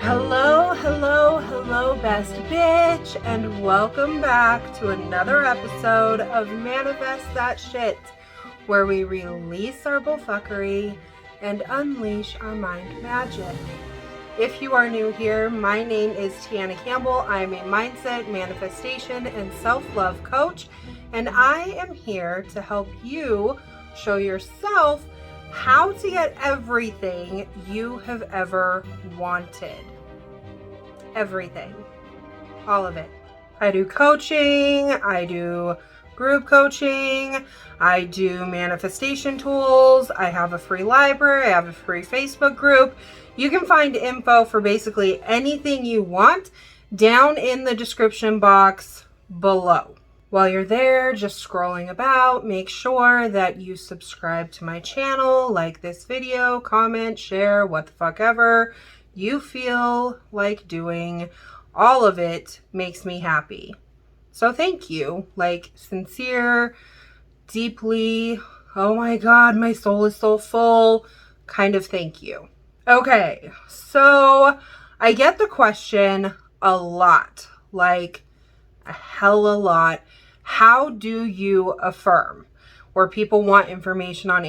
Hello, hello, hello, best bitch, and welcome back to another episode of Manifest That Shit, where we release our bullfuckery and unleash our mind magic. If you are new here, my name is Tiana Campbell. I am a mindset, manifestation, and self-love coach, and I am here to help you show yourself how to get everything you have ever wanted. Everything. All of it. I do coaching, I do group coaching, I do manifestation tools, I have a free library, I have a free Facebook group. You can find info for basically anything you want down in the description box below. While you're there, just scrolling about, make sure that you subscribe to my channel, like this video, comment, share, what the fuck ever you feel like doing. All of it makes me happy. So thank you, like sincere, deeply, oh my God, my soul is so full, kind of thank you. Okay, so I get the question a lot, like a hell a lot. How do you affirm? Where people want information on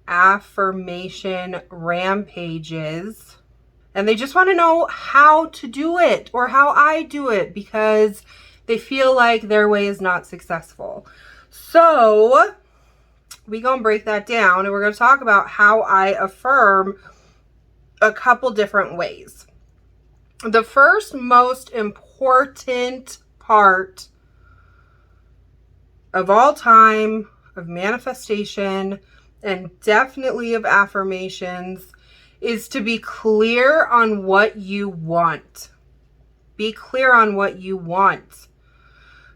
affirmation rampages. And they just want to know how to do it or how I do it because they feel like their way is not successful. So we're going to break that down and we're going to talk about how I affirm a couple different ways. The first most important part of all time, of manifestation, and definitely of affirmations, is to be clear on what you want. Be clear on what you want.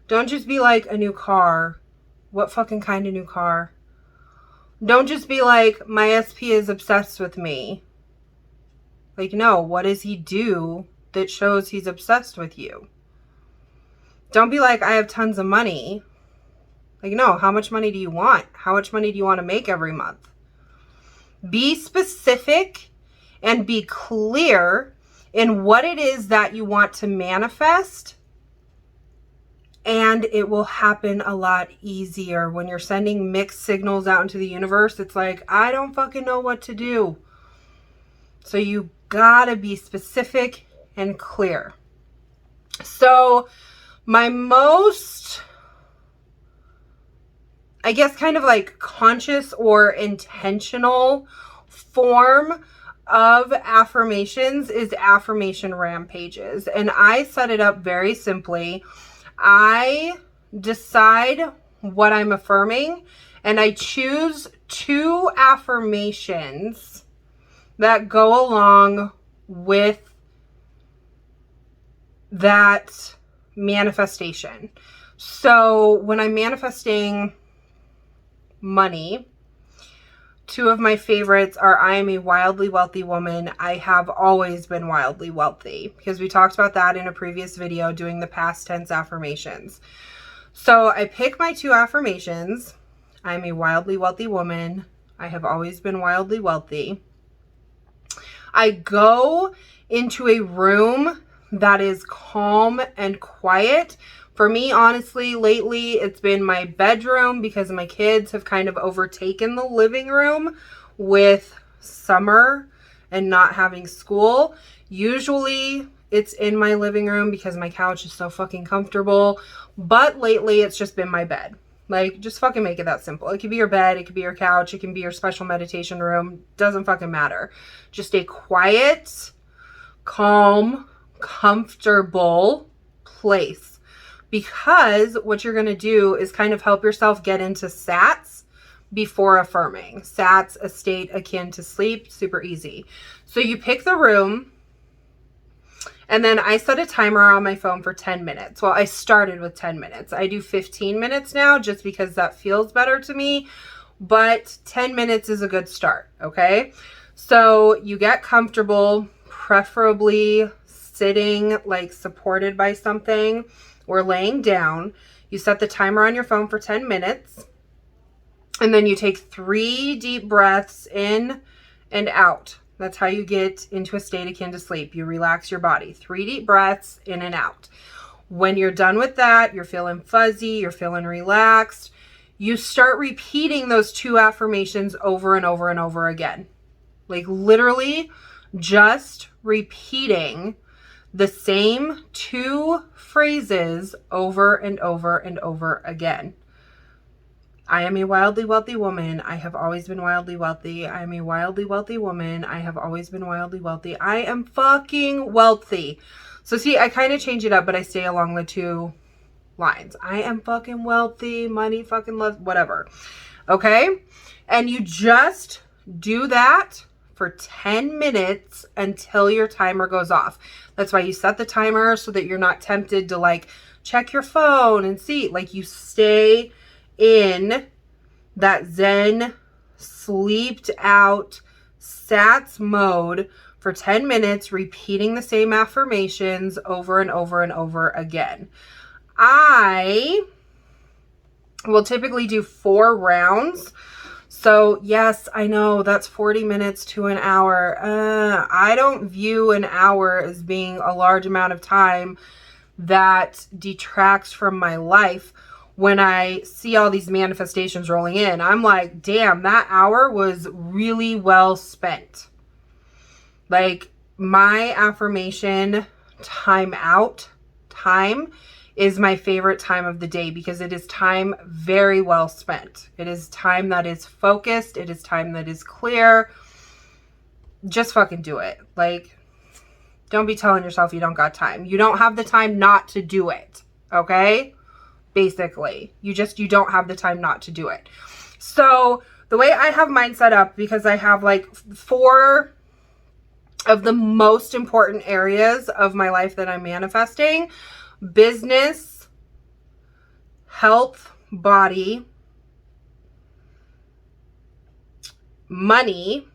Don't just be like a new car. What fucking kind of new car? Don't just be like, my SP is obsessed with me. Like, no, what does he do that shows he's obsessed with you? Don't be like, I have tons of money. Like, no, how much money do you want? How much money do you want to make every month? Be specific and be clear in what it is that you want to manifest, and it will happen a lot easier. When you're sending mixed signals out into the universe, it's like, I don't fucking know what to do. So you gotta be specific and clear. So my most, I guess, kind of like conscious or intentional form of affirmations is affirmation rampages. And I set it up very simply. I decide what I'm affirming and I choose 2 affirmations that go along with that manifestation. So when I'm manifesting money, 2 of my favorites are, I am a wildly wealthy woman. I have always been wildly wealthy, because we talked about that in a previous video doing the past tense affirmations. So I pick my 2 affirmations. I'm a wildly wealthy woman. I have always been wildly wealthy. I go into a room that is calm and quiet. For me, honestly, lately, it's been my bedroom because my kids have kind of overtaken the living room with summer and not having school. Usually, it's in my living room because my couch is so fucking comfortable. But lately, it's just been my bed. Like, just fucking make it that simple. It could be your bed, it could be your couch, it can be your special meditation room. Doesn't fucking matter. Just a quiet, calm, comfortable place. Because what you're going to do is kind of help yourself get into SATs before affirming. SATs, a state akin to sleep, super easy. So you pick the room, and then I set a timer on my phone for 10 minutes. Well, I started with 10 minutes. I do 15 minutes now just because that feels better to me, but 10 minutes is a good start, okay? So you get comfortable, preferably sitting like supported by something, or laying down. You set the timer on your phone for 10 minutes. And then you take 3 deep breaths in and out. That's how you get into a state akin to sleep. You relax your body. 3 deep breaths in and out. When you're done with that, you're feeling fuzzy, you're feeling relaxed, you start repeating those 2 affirmations over and over and over again. Like literally just repeating the same 2 phrases over and over and over again. I am a wildly wealthy woman. I have always been wildly wealthy. I am a wildly wealthy woman. I have always been wildly wealthy. I am fucking wealthy. So see, I kind of change it up, but I stay along the 2 lines. I am fucking wealthy. Money fucking loves, whatever. Okay? And you just do that for 10 minutes until your timer goes off. That's why you set the timer so that you're not tempted to like check your phone and see. Like you stay in that Zen, sleeped out, sats mode for 10 minutes, repeating the same affirmations over and over and over again. I will typically do 4 rounds. So yes, I know that's 40 minutes to an hour. I don't view an hour as being a large amount of time that detracts from my life. When I see all these manifestations rolling in, I'm like, damn, that hour was really well spent. Like my affirmation time is my favorite time of the day because it is time very well spent. It is time that is focused. It is time that is clear. Just fucking do it. Like, don't be telling yourself you don't got time. You don't have the time not to do it. Okay? Basically, you don't have the time not to do it. So the way I have mine set up, because I have like 4 of the most important areas of my life that I'm manifesting: business, health, body, money,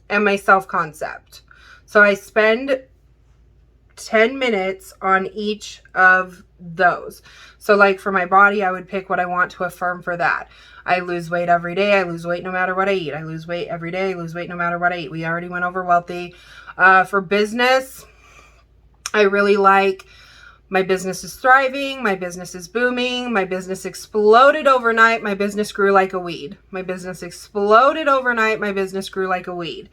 and my self-concept. So I spend 10 minutes on each of those. So like for my body, I would pick what I want to affirm for that. I lose weight every day. I lose weight no matter what I eat. I lose weight every day. I lose weight no matter what I eat. We already went over wealthy. For business, I really like my business is thriving. My business is booming. My business exploded overnight. My business grew like a weed. My business exploded overnight. My business grew like a weed.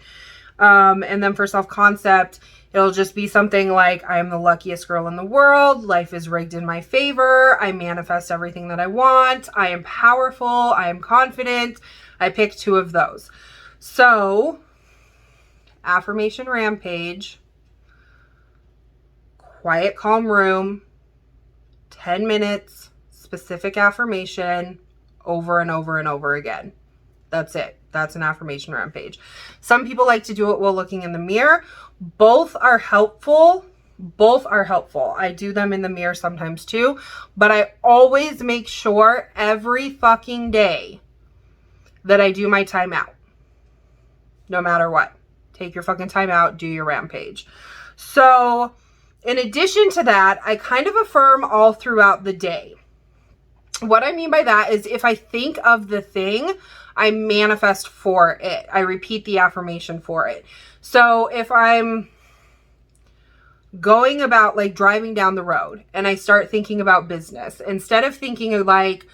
And then for self-concept, it'll just be something like, I am the luckiest girl in the world. Life is rigged in my favor. I manifest everything that I want. I am powerful. I am confident. I pick 2 of those. So, Affirmation Rampage, quiet, calm room, 10 minutes, specific affirmation, over and over and over again. That's it. That's an affirmation rampage. Some people like to do it while looking in the mirror. Both are helpful. Both are helpful. I do them in the mirror sometimes too, but I always make sure every fucking day that I do my time out. No matter what. Take your fucking time out. Do your rampage. So in addition to that, I kind of affirm all throughout the day. What I mean by that is if I think of the thing, I manifest for it. I repeat the affirmation for it. So if I'm going about like driving down the road and I start thinking about business, instead of thinking of like,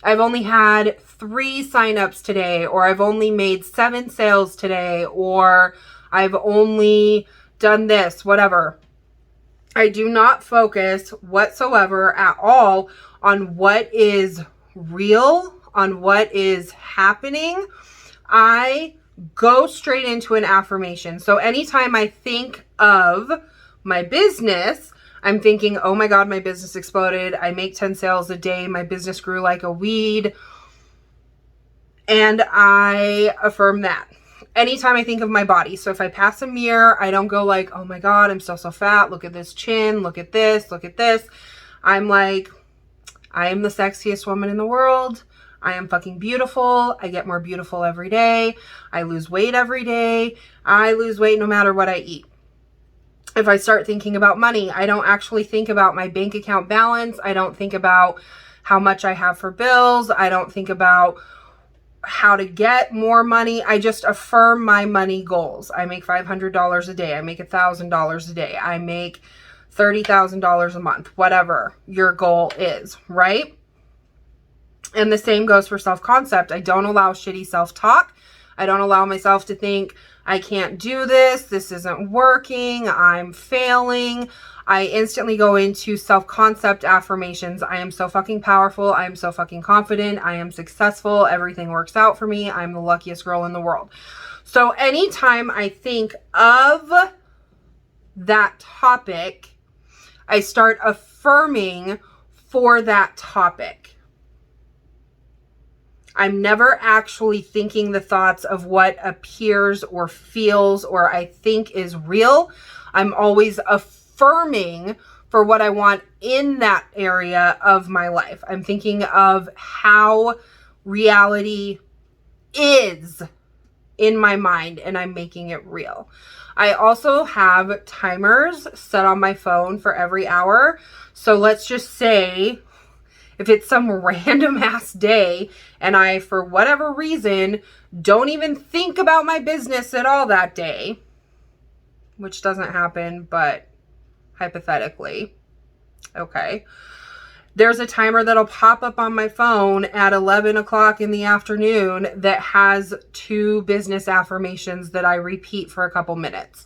I've only had 3 signups today, or I've only made 7 sales today, or I've only done this, whatever. I do not focus whatsoever at all on what is real, on what is happening. I go straight into an affirmation. So anytime I think of my business, I'm thinking, oh my God, my business exploded. I make 10 sales a day. My business grew like a weed. And I affirm that. Anytime I think of my body. So if I pass a mirror, I don't go like, oh my God, I'm still so fat. Look at this chin. Look at this. Look at this. I'm like, I am the sexiest woman in the world. I am fucking beautiful. I get more beautiful every day. I lose weight every day. I lose weight no matter what I eat. If I start thinking about money, I don't actually think about my bank account balance. I don't think about how much I have for bills. I don't think about how to get more money. I just affirm my money goals. I make $500 a day. I make $1,000 a day. I make $30,000 a month, whatever your goal is, right? And the same goes for self-concept. I don't allow shitty self-talk. I don't allow myself to think, I can't do this. This isn't working. I'm failing. I instantly go into self-concept affirmations. I am so fucking powerful. I am so fucking confident. I am successful. Everything works out for me. I'm the luckiest girl in the world. So anytime I think of that topic, I start affirming for that topic. I'm never actually thinking the thoughts of what appears or feels or I think is real. I'm always affirming for what I want in that area of my life. I'm thinking of how reality is in my mind and I'm making it real. I also have timers set on my phone for every hour. So let's just say if it's some random ass day and I, for whatever reason, don't even think about my business at all that day, which doesn't happen, but hypothetically, okay, there's a timer that'll pop up on my phone at 11 o'clock in the afternoon that has 2 business affirmations that I repeat for a couple minutes.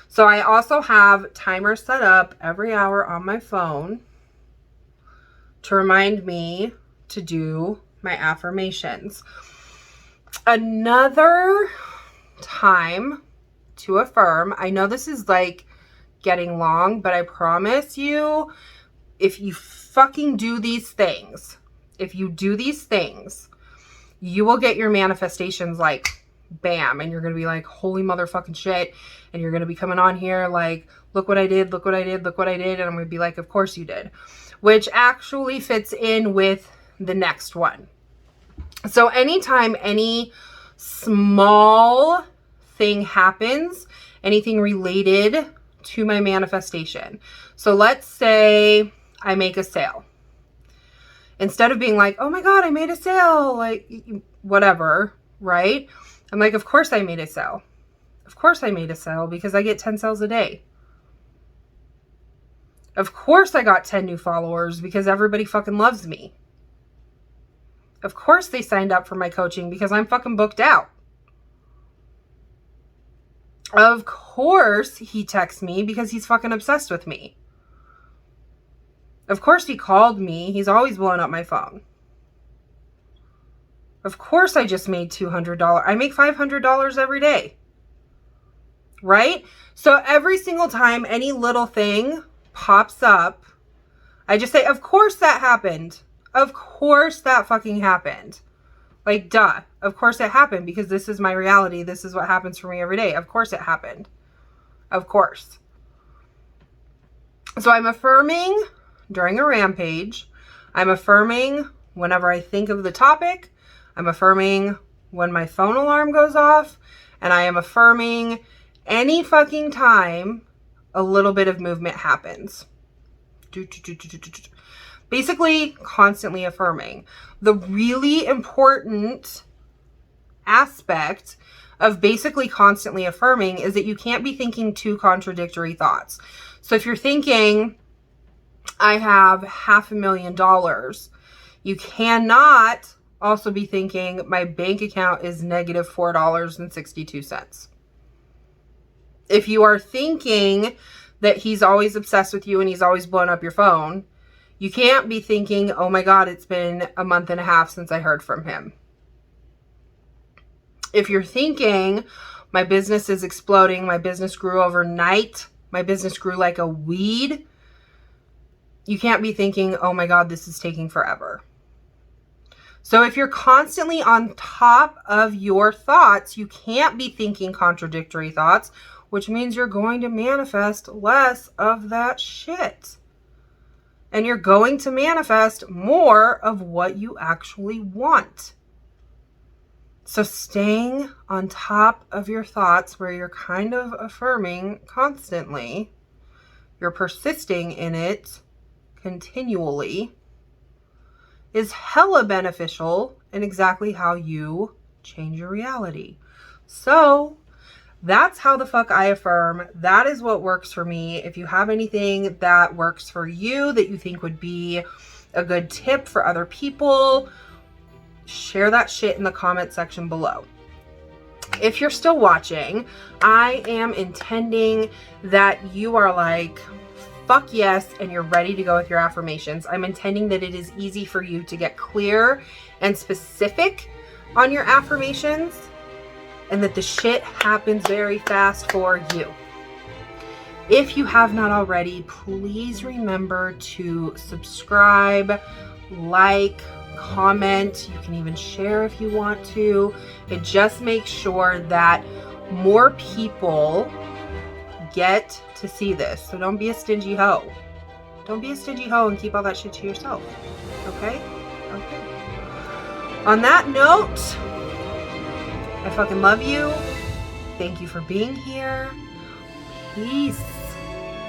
So I also have timers set up every hour on my phone to remind me to do my affirmations. Another time to affirm, I know this is like getting long, but I promise you, if you fucking do these things, you will get your manifestations like bam, and you're going to be like, holy motherfucking shit. And you're going to be coming on here like, look what I did, look what I did, look what I did. And I'm going to be like, of course you did. Which actually fits in with the next one. So anytime any small thing happens, anything related to my manifestation. So let's say I make a sale. Instead of being like, oh my God, I made a sale, like whatever, right? I'm like, of course I made a sale. Of course I made a sale because I get 10 sales a day. Of course I got 10 new followers because everybody fucking loves me. Of course they signed up for my coaching because I'm fucking booked out. Of course he texts me because he's fucking obsessed with me. Of course he called me. He's always blowing up my phone. Of course I just made $200. I make $500 every day. Right? So every single time any little thing pops up, I just say, of course that happened. Of course that fucking happened. Like, duh. Of course it happened because this is my reality. This is what happens for me every day. Of course it happened. Of course. So I'm affirming during a rampage. I'm affirming whenever I think of the topic. I'm affirming when my phone alarm goes off. And I am affirming any fucking time a little bit of movement happens. Basically, constantly affirming. The really important aspect of basically constantly affirming is that you can't be thinking 2 contradictory thoughts. So if you're thinking, I have $500,000, you cannot also be thinking, my bank account is negative $4.62. If you are thinking that he's always obsessed with you and he's always blowing up your phone, you can't be thinking, oh my God, it's been a month and a half since I heard from him. If you're thinking, my business is exploding, my business grew overnight, my business grew like a weed, you can't be thinking, oh my God, this is taking forever. So if you're constantly on top of your thoughts, you can't be thinking contradictory thoughts, which means you're going to manifest less of that shit. And you're going to manifest more of what you actually want. So staying on top of your thoughts where you're kind of affirming constantly, you're persisting in it continually, is hella beneficial in exactly how you change your reality. So that's how the fuck I affirm. That is what works for me. If you have anything that works for you that you think would be a good tip for other people, share that shit in the comment section below. If you're still watching, I am intending that you are like, fuck yes, and you're ready to go with your affirmations. I'm intending that it is easy for you to get clear and specific on your affirmations, and that the shit happens very fast for you. If you have not already, please remember to subscribe, like, comment. You can even share if you want to. It just makes sure that more people get to see this. So don't be a stingy hoe. Don't be a stingy hoe and keep all that shit to yourself. Okay? Okay. On that note, I fucking love you. Thank you for being here. Peace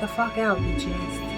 the fuck out, bitches.